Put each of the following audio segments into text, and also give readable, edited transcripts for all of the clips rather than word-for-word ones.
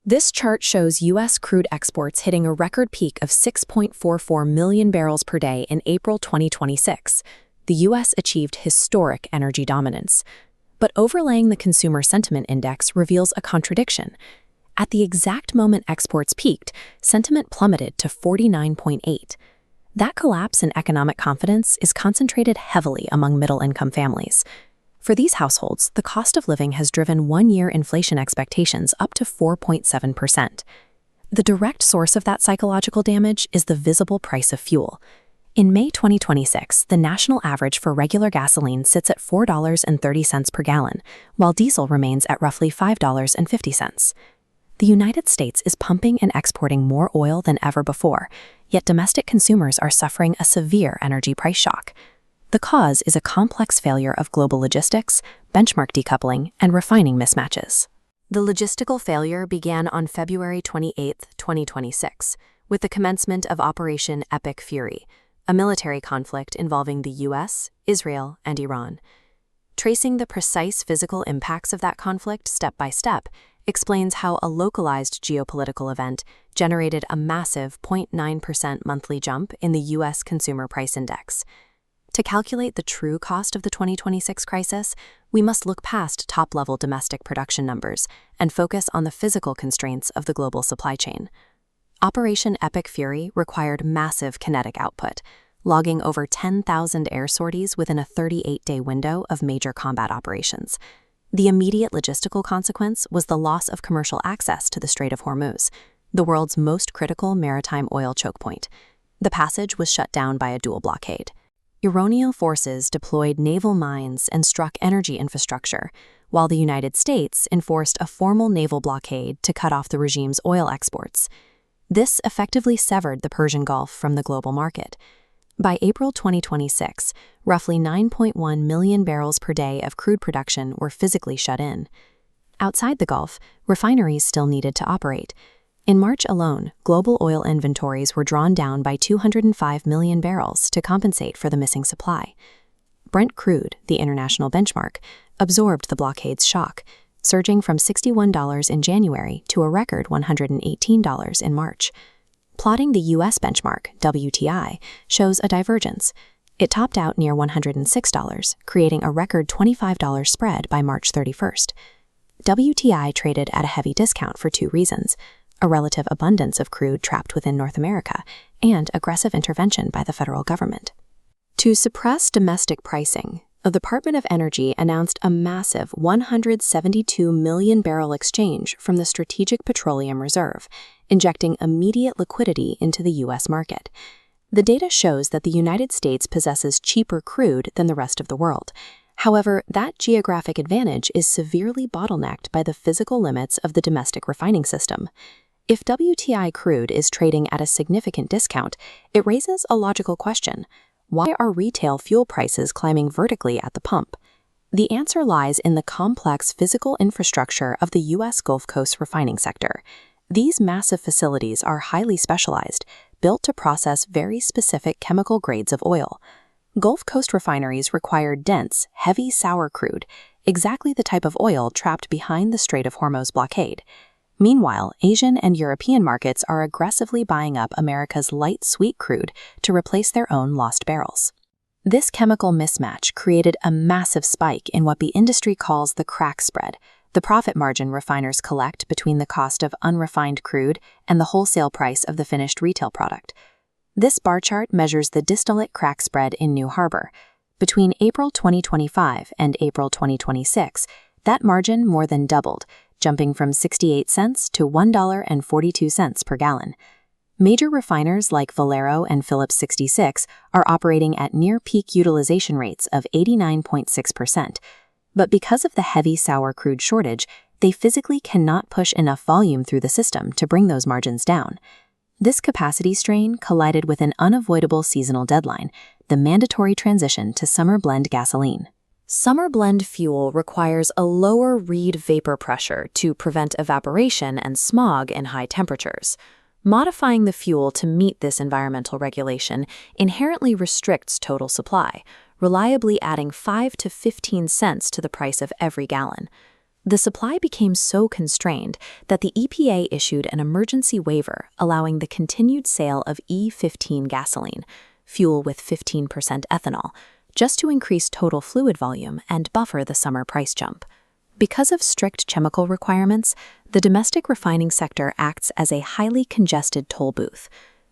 This chart shows U.S. crude exports hitting a record peak of 6.44 million barrels per day in April 2026. The U.S. achieved historic energy dominance. But overlaying the Consumer Sentiment Index reveals a contradiction. At the exact moment exports peaked, sentiment plummeted to 49.8. That collapse in economic confidence is concentrated heavily among middle-income families. For these households, the cost of living has driven one-year inflation expectations up to 4.7%. The direct source of that psychological damage is the visible price of fuel. In May 2026, the national average for regular gasoline sits at $4.30 per gallon, while diesel remains at roughly $5.50. The United States is pumping and exporting more oil than ever before, yet domestic consumers are suffering a severe energy price shock. The cause is a complex failure of global logistics, benchmark decoupling, and refining mismatches. The logistical failure began on February 28, 2026, with the commencement of Operation Epic Fury, a military conflict involving the U.S., Israel, and Iran. Tracing the precise physical impacts of that conflict step by step explains how a localized geopolitical event generated a massive 0.9% monthly jump in the U.S. Consumer Price Index. To calculate the true cost of the 2026 crisis, we must look past top-level domestic production numbers and focus on the physical constraints of the global supply chain. Operation Epic Fury required massive kinetic output, logging over 10,000 air sorties within a 38-day window of major combat operations. The immediate logistical consequence was the loss of commercial access to the Strait of Hormuz, the world's most critical maritime oil choke point. The passage was shut down by a dual blockade. Iranian forces deployed naval mines and struck energy infrastructure, while the United States enforced a formal naval blockade to cut off the regime's oil exports. This effectively severed the Persian Gulf from the global market. By April 2026, roughly 9.1 million barrels per day of crude production were physically shut in. Outside the Gulf, refineries still needed to operate. In March alone, global oil inventories were drawn down by 205 million barrels to compensate for the missing supply. Brent crude, the international benchmark, absorbed the blockade's shock, surging from $61 in January to a record $118 in March. Plotting the U.S. benchmark, WTI, shows a divergence. It topped out near $106, creating a record $25 spread by March 31st. WTI traded at a heavy discount for two reasons: a relative abundance of crude trapped within North America, and aggressive intervention by the federal government. To suppress domestic pricing, the Department of Energy announced a massive 172 million barrel exchange from the Strategic Petroleum Reserve, injecting immediate liquidity into the U.S. market. The data shows that the United States possesses cheaper crude than the rest of the world. However, that geographic advantage is severely bottlenecked by the physical limits of the domestic refining system. If WTI crude is trading at a significant discount, it raises a logical question: why are retail fuel prices climbing vertically at the pump? The answer lies in the complex physical infrastructure of the U.S. Gulf Coast refining sector. These massive facilities are highly specialized, built to process very specific chemical grades of oil. Gulf Coast refineries require dense, heavy sour crude, exactly the type of oil trapped behind the Strait of Hormuz blockade. Meanwhile, Asian and European markets are aggressively buying up America's light sweet crude to replace their own lost barrels. This chemical mismatch created a massive spike in what the industry calls the crack spread, the profit margin refiners collect between the cost of unrefined crude and the wholesale price of the finished retail product. This bar chart measures the distillate crack spread in New Harbor. Between April 2025 and April 2026, that margin more than doubled, jumping from 68 cents to $1.42 per gallon. Major refiners like Valero and Phillips 66 are operating at near-peak utilization rates of 89.6%. But because of the heavy sour crude shortage, they physically cannot push enough volume through the system to bring those margins down. This capacity strain collided with an unavoidable seasonal deadline, the mandatory transition to summer blend gasoline. Summer blend fuel requires a lower Reid vapor pressure to prevent evaporation and smog in high temperatures. Modifying the fuel to meet this environmental regulation inherently restricts total supply, reliably adding 5 to 15 cents to the price of every gallon. The supply became so constrained that the EPA issued an emergency waiver allowing the continued sale of E15 gasoline, fuel with 15% ethanol, just to increase total fluid volume and buffer the summer price jump. Because of strict chemical requirements, the domestic refining sector acts as a highly congested toll booth.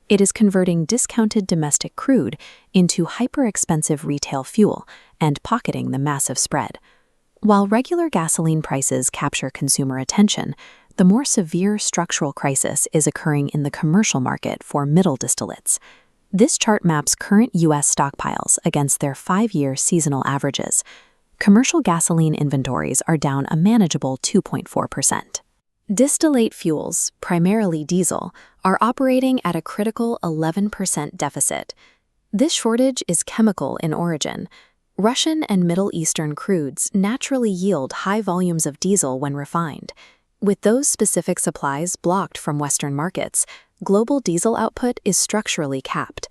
It is converting discounted domestic crude into hyper-expensive retail fuel and pocketing the massive spread. While regular gasoline prices capture consumer attention, the more severe structural crisis is occurring in the commercial market for middle distillates. This chart maps current U.S. stockpiles against their 5-year seasonal averages. Commercial gasoline inventories are down a manageable 2.4%. Distillate fuels, primarily diesel, are operating at a critical 11% deficit. This shortage is chemical in origin. Russian and Middle Eastern crudes naturally yield high volumes of diesel when refined. With those specific supplies blocked from Western markets, global diesel output is structurally capped.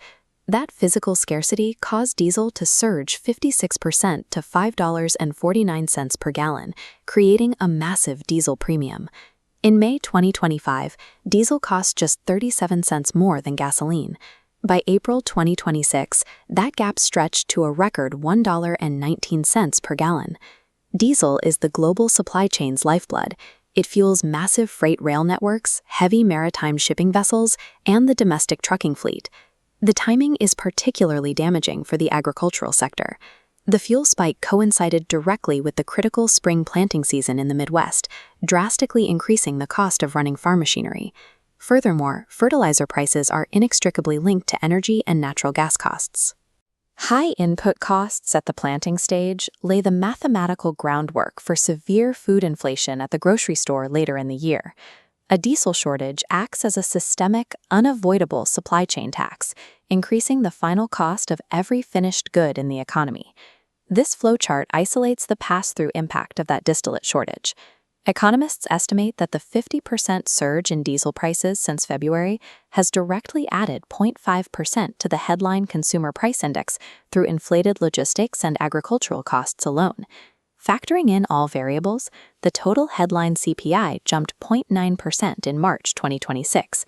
That physical scarcity caused diesel to surge 56% to $5.49 per gallon, creating a massive diesel premium. In May 2025, diesel cost just 37 cents more than gasoline. By April 2026, that gap stretched to a record $1.19 per gallon. Diesel is the global supply chain's lifeblood. It fuels massive freight rail networks, heavy maritime shipping vessels, and the domestic trucking fleet. The timing is particularly damaging for the agricultural sector. The fuel spike coincided directly with the critical spring planting season in the Midwest, drastically increasing the cost of running farm machinery. Furthermore, fertilizer prices are inextricably linked to energy and natural gas costs. High input costs at the planting stage lay the mathematical groundwork for severe food inflation at the grocery store later in the year. A diesel shortage acts as a systemic, unavoidable supply chain tax, increasing the final cost of every finished good in the economy. This flowchart isolates the pass-through impact of that distillate shortage. Economists estimate that the 50% surge in diesel prices since February has directly added 0.5% to the headline consumer price index through inflated logistics and agricultural costs alone. Factoring in all variables, the total headline CPI jumped 0.9% in March 2026.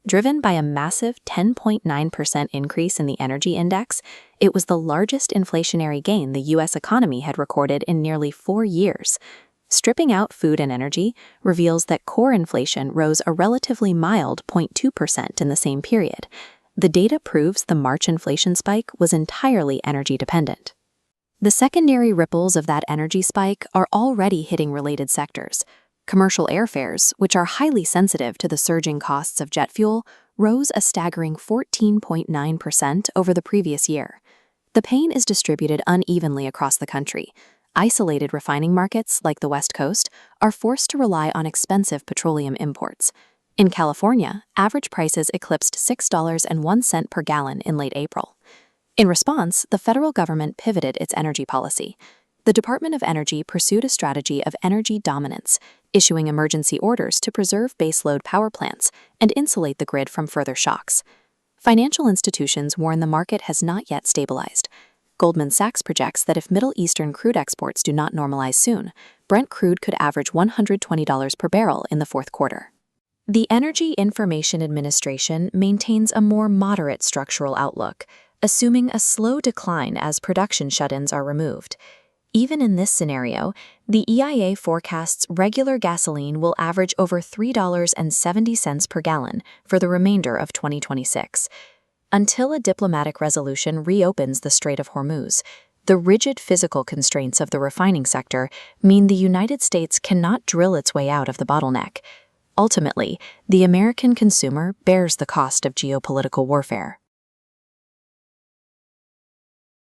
Driven by a massive 10.9% increase in the energy index, it was the largest inflationary gain the U.S. economy had recorded in nearly 4 years. Stripping out food and energy reveals that core inflation rose a relatively mild 0.2% in the same period. The data proves the March inflation spike was entirely energy dependent. The secondary ripples of that energy spike are already hitting related sectors. Commercial airfares, which are highly sensitive to the surging costs of jet fuel, rose a staggering 14.9% over the previous year. The pain is distributed unevenly across the country. Isolated refining markets, like the West Coast, are forced to rely on expensive petroleum imports. In California, average prices eclipsed $6.01 per gallon in late April. In response, the federal government pivoted its energy policy. The Department of Energy pursued a strategy of energy dominance, issuing emergency orders to preserve baseload power plants and insulate the grid from further shocks. Financial institutions warn the market has not yet stabilized. Goldman Sachs projects that if Middle Eastern crude exports do not normalize soon, Brent crude could average $120 per barrel in the fourth quarter. The Energy Information Administration maintains a more moderate structural outlook, assuming a slow decline as production shut-ins are removed. Even in this scenario, the EIA forecasts regular gasoline will average over $3.70 per gallon for the remainder of 2026. Until a diplomatic resolution reopens the Strait of Hormuz, the rigid physical constraints of the refining sector mean the United States cannot drill its way out of the bottleneck. Ultimately, the American consumer bears the cost of geopolitical warfare.